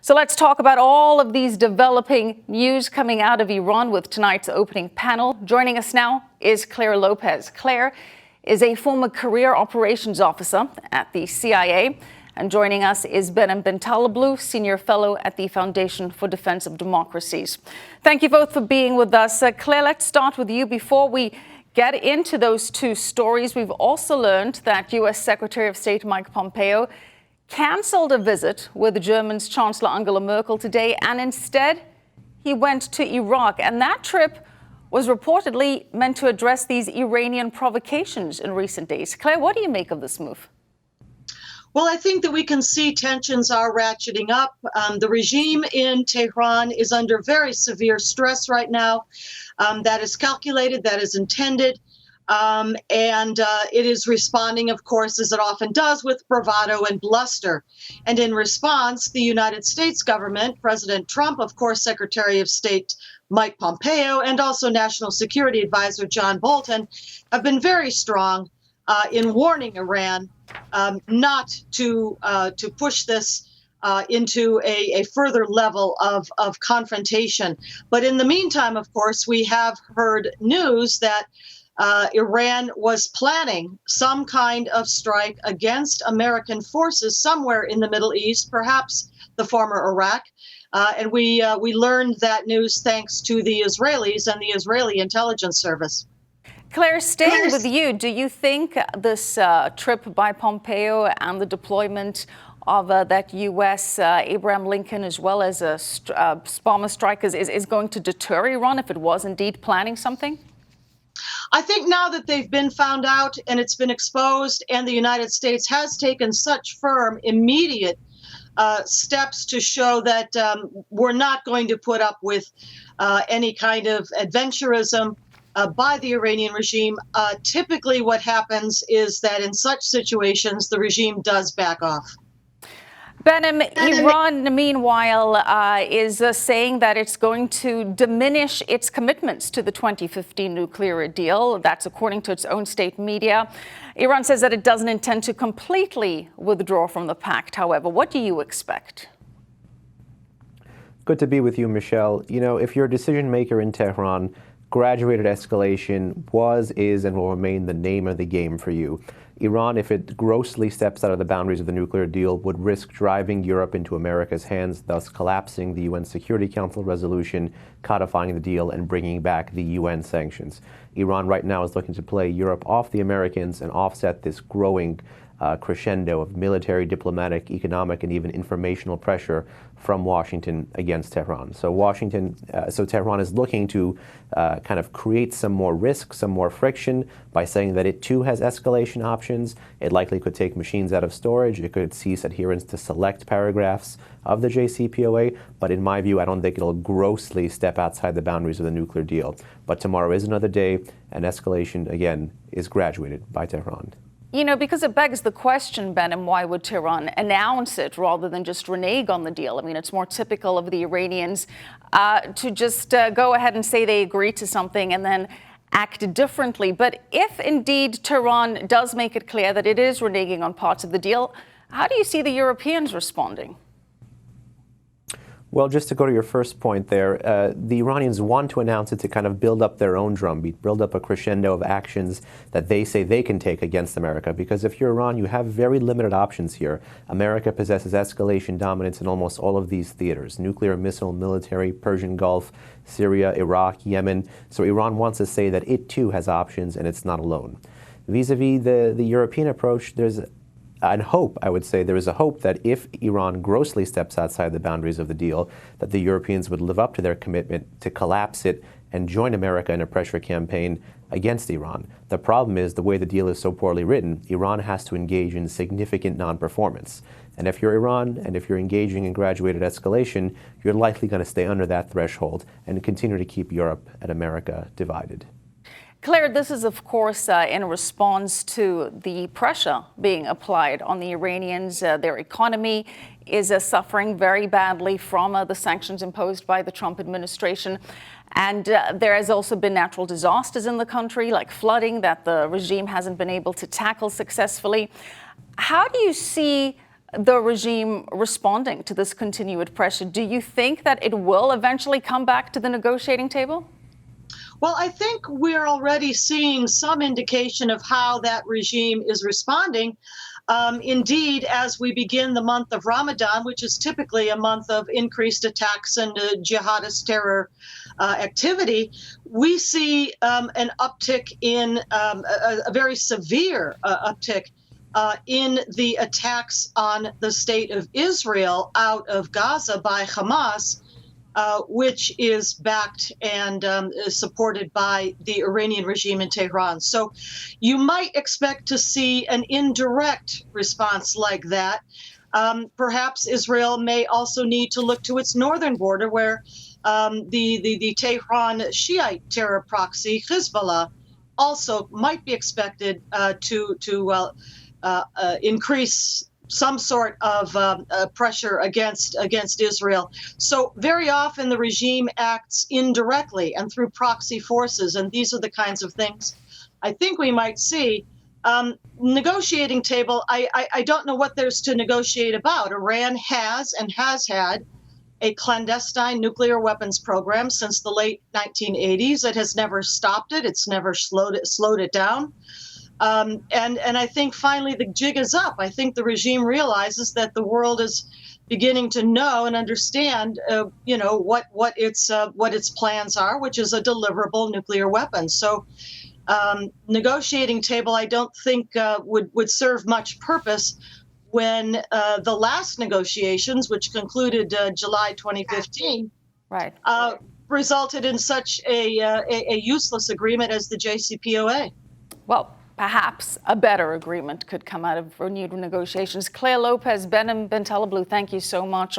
So let's talk about all of these developing news coming out of Iran with tonight's opening panel. Joining us now is Clare Lopez. Clare is a former career operations officer at the CIA. And joining us is Behnam Bentaleblu, senior fellow at the Foundation for Defense of Democracies. Thank you both for being with us. Clare, let's start with you. Before we get into those two stories, we've also learned that U.S. Secretary of State Mike Pompeo cancelled a visit with Germany's Chancellor Angela Merkel today, and instead he went to Iraq. And that trip was reportedly meant to address these Iranian provocations in recent days. Clare, what do you make of this move? Well, I think that we can see tensions are ratcheting up. The regime in Tehran is under very severe stress right now. That is calculated, that is intended. And it is responding, of course, as it often does, with bravado and bluster. And in response, the United States government, President Trump, of course, Secretary of State Mike Pompeo, and also National Security Advisor John Bolton have been very strong in warning Iran not to push this into a further level of confrontation. But in the meantime, of course, we have heard news that Iran was planning some kind of strike against American forces somewhere in the Middle East, perhaps the former Iraq. And we learned that news thanks to the Israelis and the Israeli intelligence service. Clare, staying with you, do you think this trip by Pompeo and the deployment of that U.S. Abraham Lincoln as well as bomber strikers is going to deter Iran if it was indeed planning something? I think now that they've been found out and it's been exposed, and the United States has taken such firm, immediate steps to show that we're not going to put up with any kind of adventurism by the Iranian regime. Typically what happens is that in such situations, the regime does back off. Behnam, Iran, meanwhile, is saying that it's going to diminish its commitments to the 2015 nuclear deal. That's according to its own state media. Iran says that it doesn't intend to completely withdraw from the pact. However, what do you expect? Good to be with you, Michelle. You know, if you're a decision maker in Tehran, graduated escalation was, is, and will remain the name of the game for you. Iran, if it grossly steps out of the boundaries of the nuclear deal, would risk driving Europe into America's hands, thus collapsing the UN Security Council resolution, codifying the deal, and bringing back the UN sanctions. Iran right now is looking to play Europe off the Americans and offset this growing crescendo of military, diplomatic, economic, and even informational pressure from Washington against Tehran. So Tehran is looking to kind of create some more risk, some more friction by saying that it too has escalation options. It likely could take machines out of storage. It could cease adherence to select paragraphs of the JCPOA. But in my view, I don't think it'll grossly step outside the boundaries of the nuclear deal. But tomorrow is another day, and escalation, again, is graduated by Tehran. You know, because it begs the question, Behnam, why would Tehran announce it rather than just renege on the deal? I mean, it's more typical of the Iranians to just go ahead and say they agree to something and then act differently. But if indeed Tehran does make it clear that it is reneging on parts of the deal, how do you see the Europeans responding? Well, just to go to your first point there, the Iranians want to announce it to kind of build up their own drumbeat, build up a crescendo of actions that they say they can take against America. Because if you're Iran, you have very limited options here. America possesses escalation dominance in almost all of these theaters: nuclear, missile, military, Persian Gulf, Syria, Iraq, Yemen. So Iran wants to say that it too has options and it's not alone. Vis-a-vis the European approach, there is a hope that if Iran grossly steps outside the boundaries of the deal, that the Europeans would live up to their commitment to collapse it and join America in a pressure campaign against Iran. The problem is the way the deal is so poorly written, Iran has to engage in significant non-performance. And if you're Iran, and if you're engaging in graduated escalation, you're likely going to stay under that threshold and continue to keep Europe and America divided. Clare, this is, of course, in response to the pressure being applied on the Iranians. Their economy is suffering very badly from the sanctions imposed by the Trump administration. And there has also been natural disasters in the country, like flooding, that the regime hasn't been able to tackle successfully. How do you see the regime responding to this continued pressure? Do you think that it will eventually come back to the negotiating table? Well, I think we're already seeing some indication of how that regime is responding. Indeed, as we begin the month of Ramadan, which is typically a month of increased attacks and jihadist terror activity, we see an uptick in a very severe uptick in the attacks on the state of Israel out of Gaza by Hamas, which is backed and is supported by the Iranian regime in Tehran. So you might expect to see an indirect response like that. Perhaps Israel may also need to look to its northern border, where the Tehran Shiite terror proxy, Hezbollah, also might be expected to increase some sort of pressure against Israel. So very often the regime acts indirectly and through proxy forces, and these are the kinds of things I think we might see. Negotiating table, I don't know what there's to negotiate about. Iran has and has had a clandestine nuclear weapons program since the late 1980s. It has never stopped it. It's never slowed it down. And I think finally the jig is up. I think the regime realizes that the world is beginning to know and understand, what its plans are, which is a deliverable nuclear weapon. So, negotiating table, I don't think would serve much purpose when the last negotiations, which concluded July 2015, right, resulted in such a useless agreement as the JCPOA. Well, perhaps a better agreement could come out of renewed negotiations. Clare Lopez, Benem Bentaleblu, thank you so much.